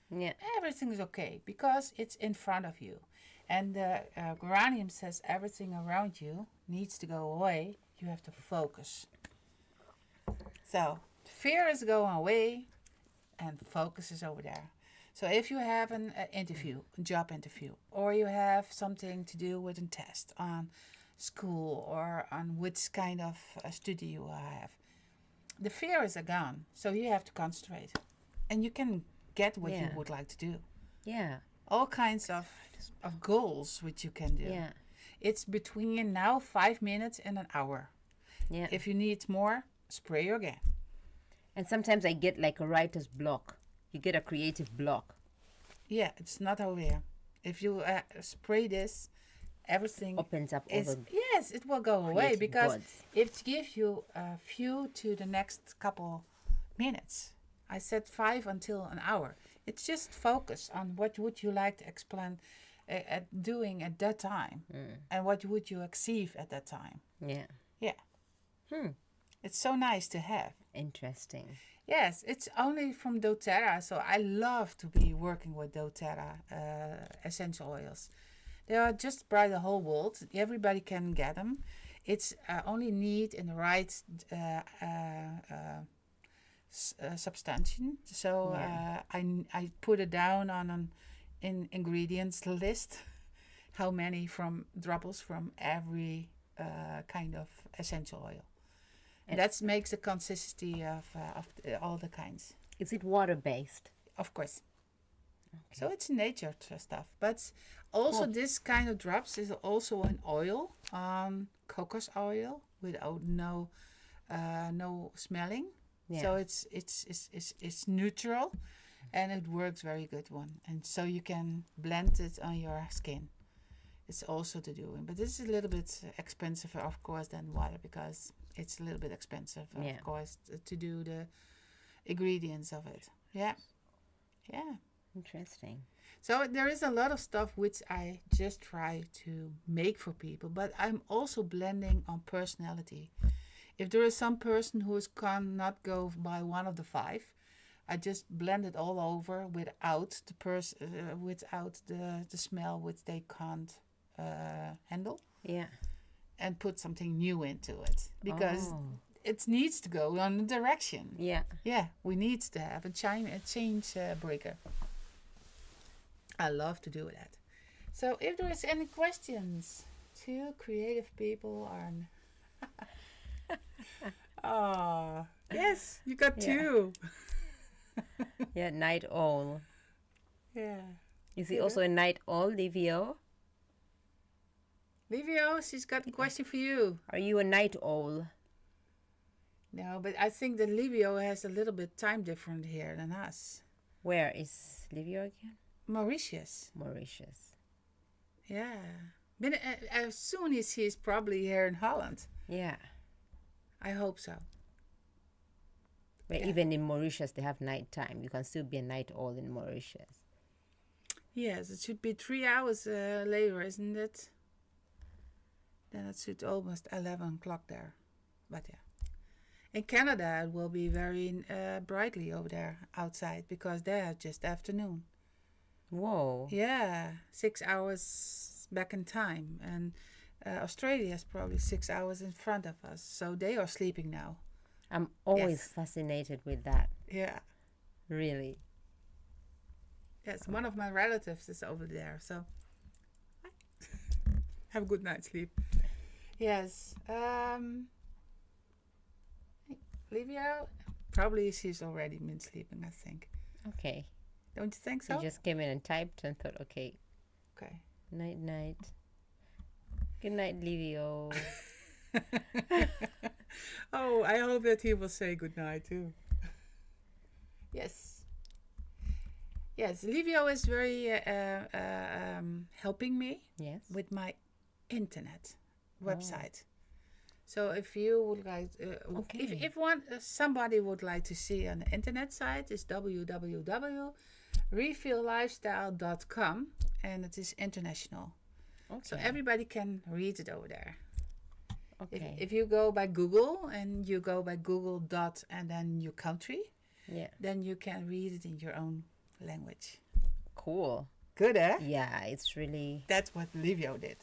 Yeah. Everything is okay because it's in front of you. And the geranium says everything around you needs to go away. You have to focus. So fear is going away and focus is over there. So if you have an interview, a job interview, or you have something to do with a test on school or on which kind of study you have, the fear is gone. So you have to concentrate. And you can get what you Yeah. would like to do. Yeah. All kinds of goals which you can do. Yeah. It's between now 5 minutes and an hour. Yeah. If you need more, spray again. And sometimes I get like a writer's block. You get a creative block. Yeah, it's not aware. If you spray this, everything Opens up all is the yes, it will go away creative because gods. it gives you a few to the next couple minutes. I said 5 until an hour. It's just focus on what would you like to explain, at doing at that time, and what would you achieve at that time. Yeah. Yeah, Hmm. it's so nice to have. Interesting. Yes, it's only from doTERRA, so I love to be working with doTERRA essential oils. They are just by the whole world. Everybody can get them. It's only need in the right substantion. So Yeah. I put it down on an ingredients list. How many from dropples from every kind of essential oil. And That makes a consistency of all the kinds. is it water based? Of course. So it's nature stuff. But also Cool. this kind of drops is also an oil, cocos oil without no smelling. Yeah. So it's neutral, and it works very good one. And so you can blend it on your skin. It's also to do, but this is a little bit expensive, of course, than water because it's a little bit expensive, Yeah. of course, to do the ingredients of it. Yeah, yeah. Interesting. So there is a lot of stuff which I just try to make for people, but I'm also blending on personality. If there is some person who cannot go by one of the five, I just blend it all over without without the smell which they can't handle, Yeah. and put something new into it because Oh. it needs to go on a direction. Yeah. Yeah, we need to have a change breaker. I love to do that. So if there is any questions, two creative people are. Oh, yes, you got Yeah. two. Yeah. Night owl. Yeah. Is he Yeah. also a night owl, Livio? Livio, she's got a question for you. Are you a night owl? No, but I think that Livio has a little bit time different here than us. Where is Livio again? Mauritius. Mauritius. Yeah. But as soon as he's probably here in Holland. Yeah. I hope so. But Yeah. even in Mauritius, they have nighttime. You can still be a night owl in Mauritius. Yes, it should be 3 hours later, isn't it? Then it should almost 11 o'clock there. But yeah. In Canada, it will be very brightly over there outside because they are just afternoon. Whoa. Yeah, 6 hours back in time. And Australia is probably 6 hours in front of us. So they are sleeping now. I'm always Yes. fascinated with that. Yeah. Really. Yes, one of my relatives is over there. So have a good night's sleep. Yes. Livio, probably she's already been sleeping, I think. Okay. Don't you think So so? you just came in and typed and thought, okay, Okay. night, night. Good night, Livio. Oh, I hope that he will say good night too. Yes. Yes, Livio is very helping me Yes. with my internet website. So if you would like, Okay. if somebody would like to see on the internet site, is www.refillifestyle.com, and it is international. Okay. So everybody can read it over there. Okay. If you go by Google and you go by Google dot and then your country, Yeah. then you can read it in your own language. Cool. Good, eh? Yeah, it's really That's what Livio did.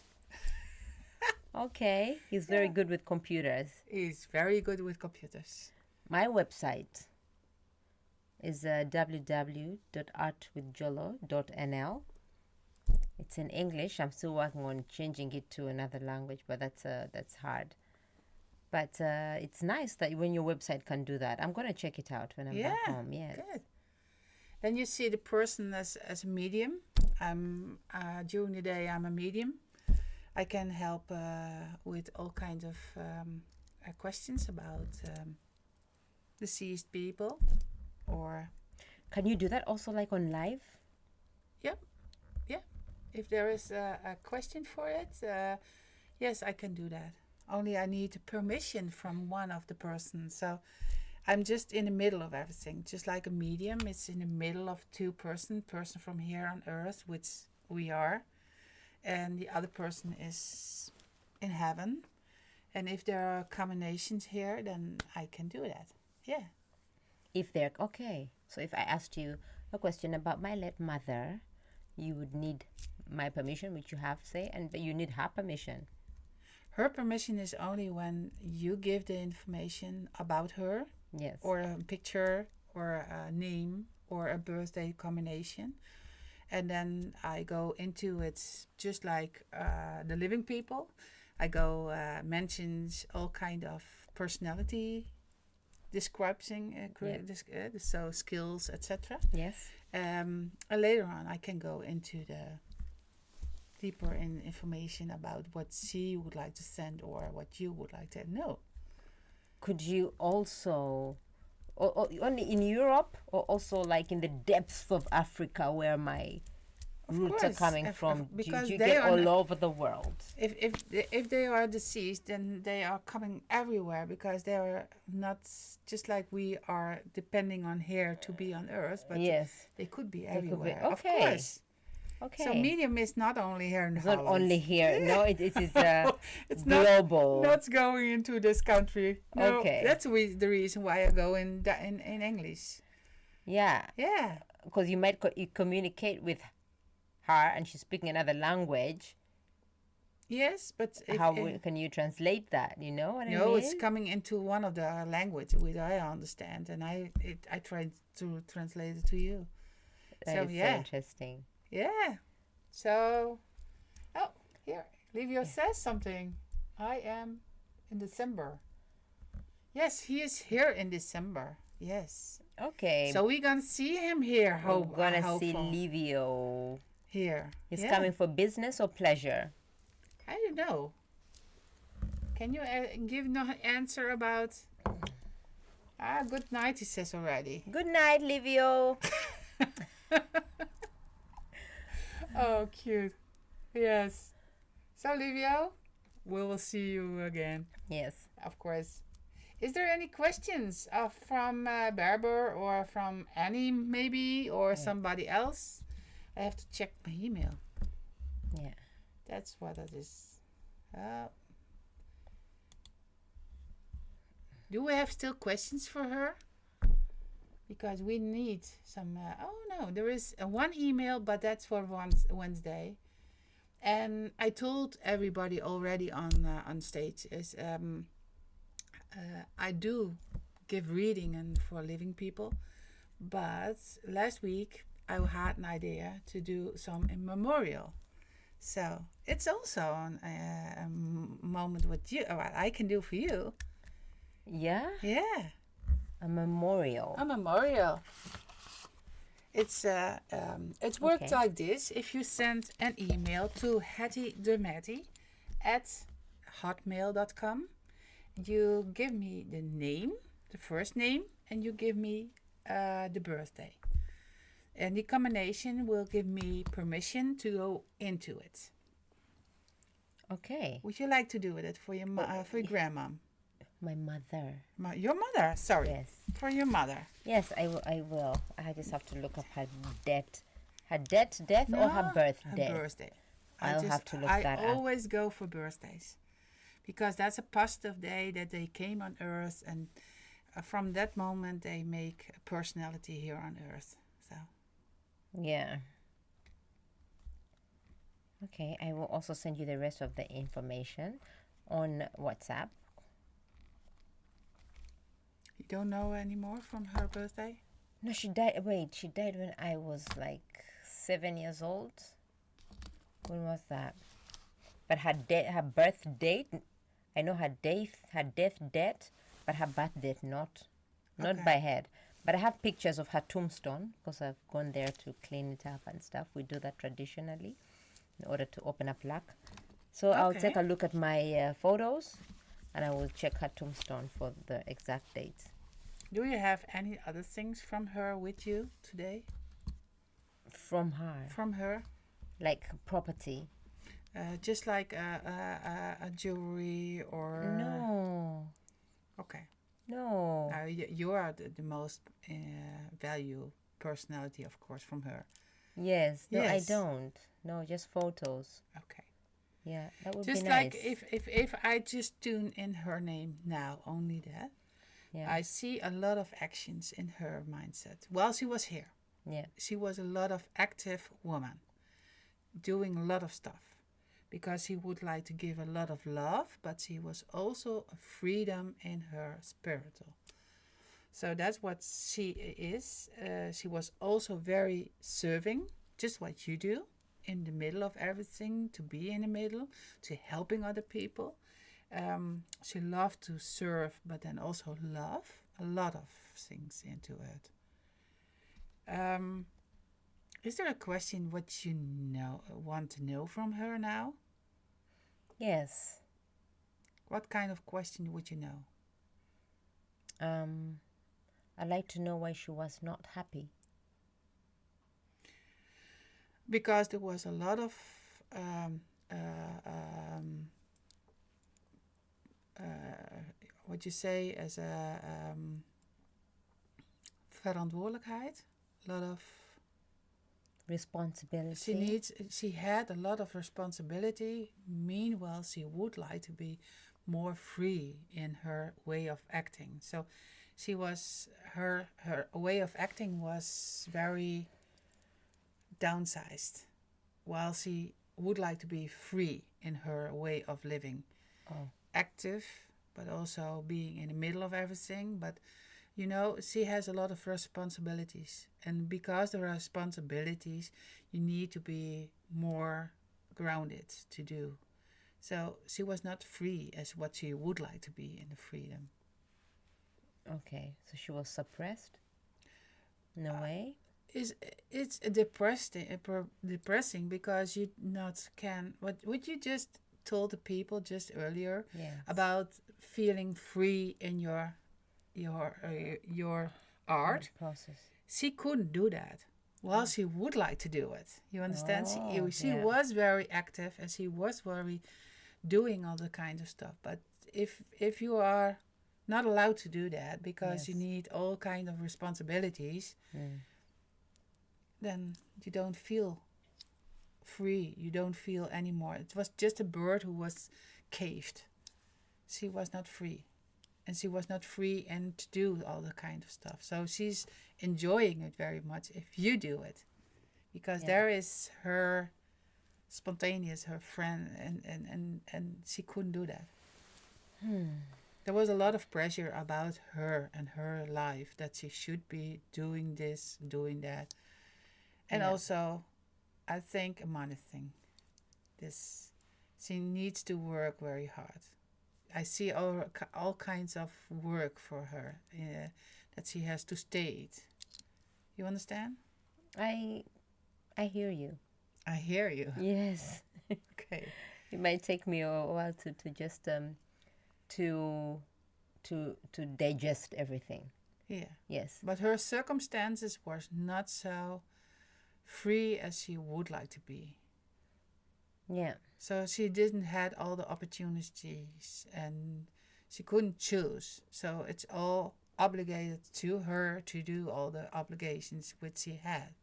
okay. He's very good with computers. He's very good with computers. My website is www.artwithjolo.nl. It's in English. I'm still working on changing it to another language, but that's hard. But it's nice that when your website can do that. I'm gonna check it out when I'm back home. Yes. Good. Then you see the person as a medium. I'm during the day I'm a medium. I can help with all kinds of questions about deceased people, or Can you do that also like on live? if there is a question for it, yes, I can do that. Only I need permission from one of the persons. So I'm just in the middle of everything, just like a medium. It's in the middle of two person from here on Earth, which we are. and the other person is in heaven. And if there are combinations here, then I can do that. Yeah. If they're okay. So if I asked you a question about my late mother, you would need my permission, which you have say, and you need her permission. Her permission is only when you give the information about her, Yes. or a picture, or a name, or a birthday combination. And then I go into it just like the living people. I go mentions all kind of personality describing, so skills, etc. Yes. And later on, I can go into the deeper in information about what she would like to send or what you would like to know. Could you also, or only in Europe, or also like in the depths of Africa where my roots are coming from? Because you they get are all over the world. If they are deceased, then they are coming everywhere, because they are not just like we are depending on here to be on Earth, but yes, they could be they could be. everywhere. Of Okay. course. Okay. So medium is not only here in It's Holland. not only here. No, it is It's global. not going into this country. No, Okay. that's the reason why I go in English. Yeah. Yeah. Because you might you communicate with her and she's speaking another language. Yes, but how can you translate that? You know what I mean? No, it's coming into one of the language which I understand, and I tried to translate it to you. That is so interesting. Yeah. So, here, Livio says something. I am in December. Yes, he is here in December. Yes. Okay. So we're gonna see him here. We're gonna see Livio here. He's coming for business or pleasure? I don't know. Can you give no answer about? Good night. He says already. Good night, Livio. Oh, cute. Yes. So, Livio, we will see you again. Yes. Of course. Is there any questions from Berber or from Annie, maybe, or somebody else? I have to check my email. Yeah. That's what it is. Do we have still questions for her? Because we need some. Oh no, there is one email, but that's for Wednesday. And I told everybody already on stage is I do give reading and for living people, but last week I had an idea to do some in memorial. So it's also a moment what I can do for you. Yeah. Yeah. A memorial. A memorial. It's worked like this. If you send an email to hettydermatty@hotmail.com, you give me the name, the first name, and you give me the birthday. And the combination will give me permission to go into it. Okay. Would you like to do it for your grandmom? My mother. Your mother, sorry. Yes. For your mother. Yes, I will. I just have to look up her death. Her death or her birthday? Her birthday. I'll have to look that up. I always go for birthdays. Because that's a positive day that they came on Earth, and from that moment they make a personality here on Earth. So. Yeah. Okay, I will also send you the rest of the information on WhatsApp. You don't know anymore from her birthday? No, she died. Wait, she died when I was like 7 years old. When was that? But her birth date, I know her death date, but her birth date not by head. But I have pictures of her tombstone because I've gone there to clean it up and stuff. We do that traditionally in order to open up luck. So I'll take a look at my photos, and I will check her tombstone for the exact dates. Do you have any other things from her with you today? From her? From her? Like property? Just like a jewelry or... No. Okay. No. You are the most value personality, of course, from her. Yes. No, I Yes. don't. No, just photos. Okay. Yeah, that would be Just like nice. if I just tune in her name now, only that, Yeah. I see a lot of actions in her mindset. While she was here, Yeah. she was a lot of active woman, doing a lot of stuff. Because she would like to give a lot of love, but she was also a freedom in her spiritual. So that's what she is. She was also very serving, just what you do, in the middle of everything, to be in the middle, to helping other people. She loved to serve, but then also love a lot of things into it. Um, is there a question what you know want to know from her now? Yes. What kind of question would you know? Um, I'd like to know why she was not happy. Because there was a lot of um, uh, um, what you say as a verantwoordelijkheid. A lot of Responsibility. she had a lot of responsibility. Meanwhile, she would like to be more free in her way of acting. So she was her way of acting was very downsized, while she would like to be free in her way of living, Oh. active, but also being in the middle of everything. But you know, she has a lot of responsibilities, and because there are responsibilities, you need to be more grounded to do. So she was not free as what she would like to be in the freedom. Okay. So she was suppressed in a way. Is it's depressing because you not can what you just told the people just earlier Yes. about feeling free in your art. Process. She couldn't do that. Well, she would like to do it. You understand? Oh, She yeah. was very active and she was very doing all the kind of stuff. But if you are not allowed to do that because you Yes. need all kind of responsibilities, Mm. then you don't feel free. You don't feel anymore. It was just a bird who was caved. She was not free. And she was not free and to do all the kind of stuff. So she's enjoying it very much if you do it. Because Yeah. there is her spontaneous, her friend, and she couldn't do that. There was a lot of pressure about her and her life that she should be doing this, doing that. And Yeah. also, I think a money thing. This she needs to work very hard. I see all kinds of work for her that she has to state. You understand? I I hear you. I hear you. Yes. Okay. It might take me a while to just to to digest everything. Yeah. Yes. But her circumstances was not so free as she would like to be. Yeah. So she didn't had all the opportunities and she couldn't choose. So it's all obligated to her to do all the obligations which she had.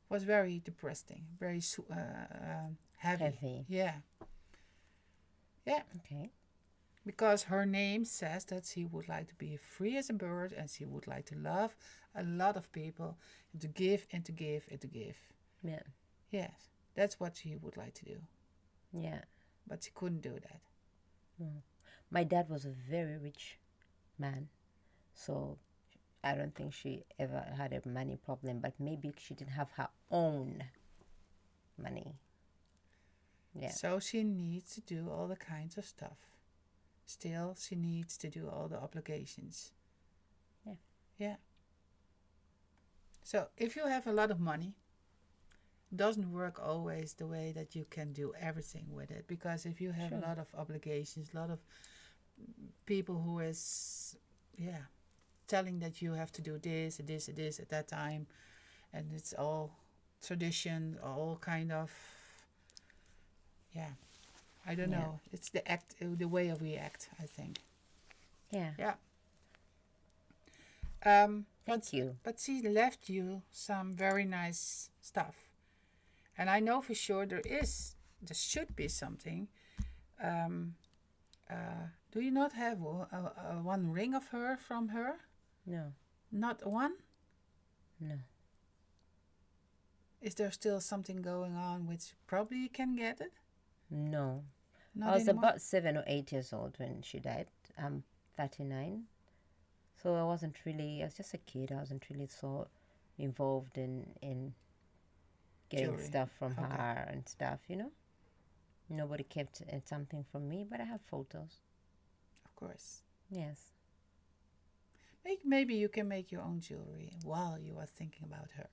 It was very depressing, very heavy. Heavy. Yeah. Yeah. Okay. Because her name says that she would like to be free as a bird and she would like to love a lot of people and to give and to give and to give. Yeah. Yes, that's what she would like to do. Yeah. But she couldn't do that. No. My dad was a very rich man, so I don't think she ever had a money problem, but maybe she didn't have her own money. Yeah. So she needs to do all the kinds of stuff. Still, she needs to do all the obligations. Yeah. Yeah. So if you have a lot of money, doesn't work always the way that you can do everything with it, because if you have Sure. a lot of obligations, a lot of people who is telling that you have to do this and this and this at that time, and it's all tradition, all kind of I don't Yeah. know, it's the way we act, I think. Yeah. Yeah. Thank you. But she left you some very nice stuff. And I know for sure there should be something. Um, do you not have one ring of her from her? No, Not one? no. Is there still something going on which probably you can get it? No. Not I was anymore? about 7 or 8 years old when she died. I'm 39. So I was just a kid. I wasn't really so involved in getting Jewelry. stuff from Okay. her and stuff, you know? Nobody kept something from me, but I have photos. Of course. Yes. Maybe you can make your own jewelry while you are thinking about her.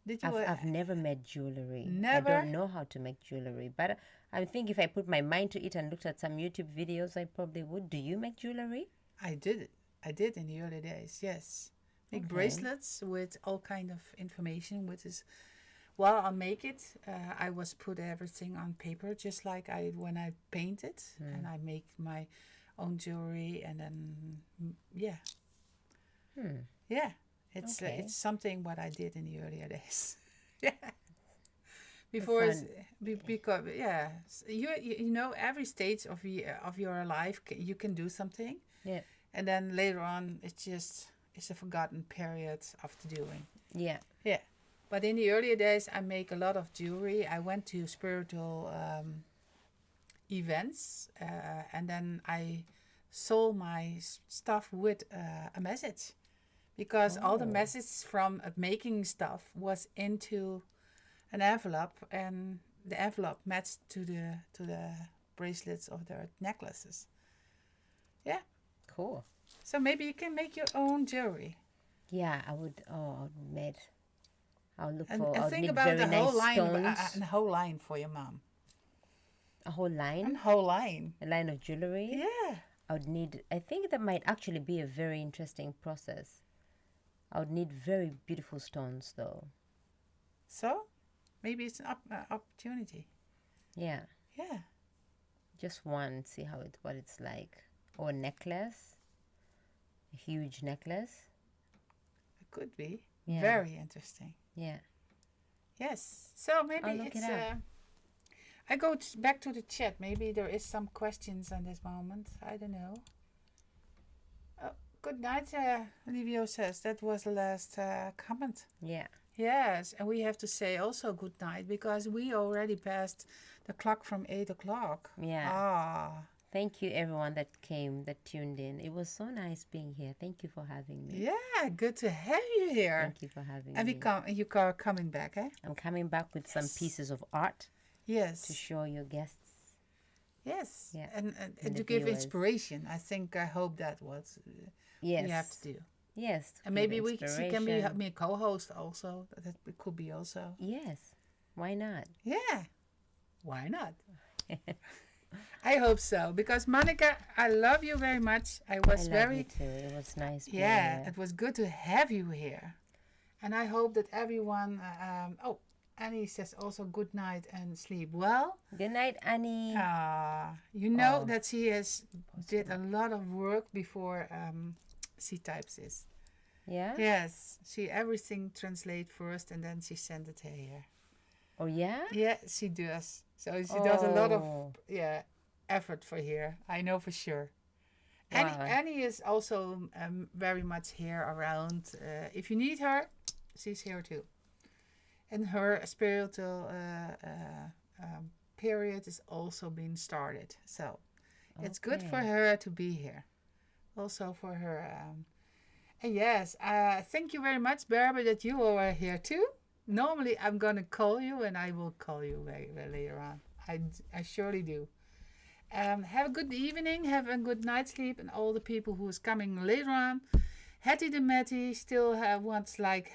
Did you? I've never made jewelry. Never? I don't know how to make jewelry, but I think if I put my mind to it and looked at some YouTube videos, I probably would. Do you make jewelry? I did it. I did in the early days. Yes, make Okay. bracelets with all kind of information. Which is, while I make it, I was put everything on paper, just like when I painted, and I make my own jewelry, and then yeah, yeah. Okay. It's something what I did in the earlier days. Yeah. Before it's, because yeah, you know every stage of your life you can do something, Yeah. and then later on it's a forgotten period of the doing. Yeah. Yeah, but in the earlier days I make a lot of jewelry. I went to spiritual events, and then I sold my stuff with a message, because all the Oh. message from making stuff was into an envelope, and the envelope matched to the bracelets of their necklaces. Yeah, Cool. so maybe you can make your own jewelry. Yeah, I would. Oh, I would made. I'll look And, for. and I'll think need about very the nice whole line, stones. a whole line for your mom. A whole A line. whole line. A line of jewelry. Yeah. I would need. I think that might actually be a very interesting process. I would need very beautiful stones, though. So, maybe it's an opportunity. Yeah, Yeah. just one. See what it's like. Or a necklace. A huge necklace. It could be. Yeah. Very interesting. Yeah. Yes. So maybe I'll look it's. it up. I go back to the chat. Maybe there is some questions on this moment. I don't know. Oh, good night, Livio says. That was the last comment. Yeah. Yes, and we have to say also good night, because we already passed the clock from 8 o'clock. Yeah. Ah. Thank you, everyone that came, that tuned in. It was so nice being here. Thank you for having me. Yeah, good to have you here. Thank you for having And me. you are coming back, eh? I'm coming back with some pieces of art to Yes. show your guests. Yes. Yeah. And And to the give viewers. inspiration. I hope that what Yes. you have to do. Yes. to And give maybe she can be inspiration. me a co-host also. That could be also. Yes. Why not? Yeah. Why not? I hope so, because Monica, I love you very much. I was I love very you too. It was nice being yeah, here. it was good to have you here. And I hope that everyone Annie says also good night and sleep well. Good night, Annie. You know Oh. that she has did a lot of work before she types this. Yeah? Yes, she everything translate first and then she sent it here. Oh, yeah? Yeah, she does. So she does a lot of Oh. effort for here. I know for sure. Wow. Annie is also very much here around. If you need her, she's here too. And her spiritual period is also being started. So it's good for Okay. her to be here. Also for her. And yes, thank you very much, Barbara, that you are here too. Normally I'm going to call you, and I will call you later on. I surely do. Have a good evening, have a good night's sleep, and all the people who is coming later on. Hattie the Matty still wants like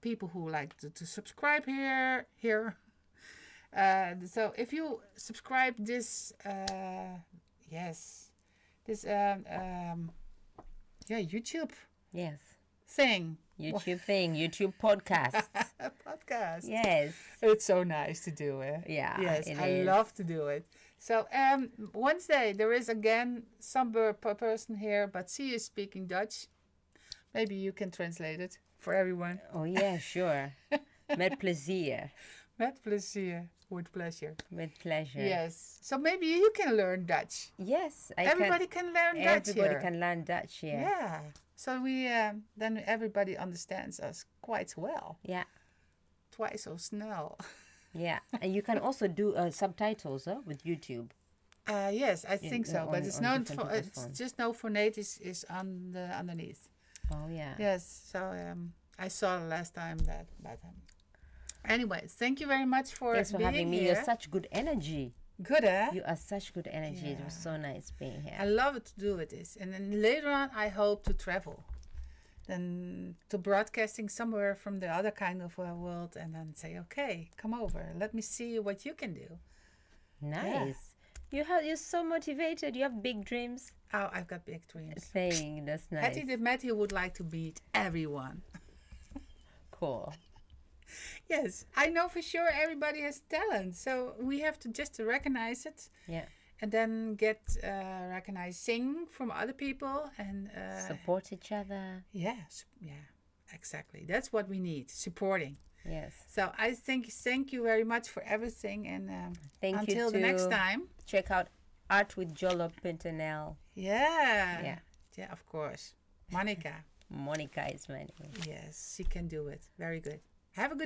people who like to subscribe here. So if you subscribe this, YouTube Yes. thing, YouTube thing, YouTube podcast. podcast. Yes. It's so nice to do it. Yeah, Yes, it I is. love to do it. So Wednesday there is again some person here, but she is speaking Dutch. Maybe you can translate it for everyone. Oh, yeah, sure. Met plezier. Met plezier. With pleasure. With pleasure. Yes. So maybe you can learn Dutch. Yes, Everybody can learn Dutch Everybody here. can learn Dutch here. Yeah. So we then everybody understands us quite well. Yeah. Twice so snel. Yeah. And you can also do subtitles with YouTube. Yes, I think so. But it's on no, different people's it's phones. just no phonate is on the underneath. Oh, yeah. Yes. So I saw last time that. But anyway, thank you very much for Thanks for being having me. here. You're such good energy. Good, eh? You are such good energy. It was Yeah. so nice being I here. love it to do with this. And then later on, I hope to travel. Then to broadcasting somewhere from the other kind of world and then say, okay, come over. Let me see what you can do. Nice. You're so motivated. You have big dreams. Oh, I've got big dreams. Saying that's nice. Hattie the Matty would like to meet everyone. Cool. Yes, I know for sure everybody has talent. So we have to just to recognize it. Yeah. And then get recognizing from other people and Support each other. yes, yeah, exactly. That's what we need, supporting. Yes. So I thank you very much for everything, and Thank you until the next too. time. Check out artwithjolo.nl. Yeah, Yeah. of course. Monica, Monica is my name. yes, she can do it. Very good. Have a good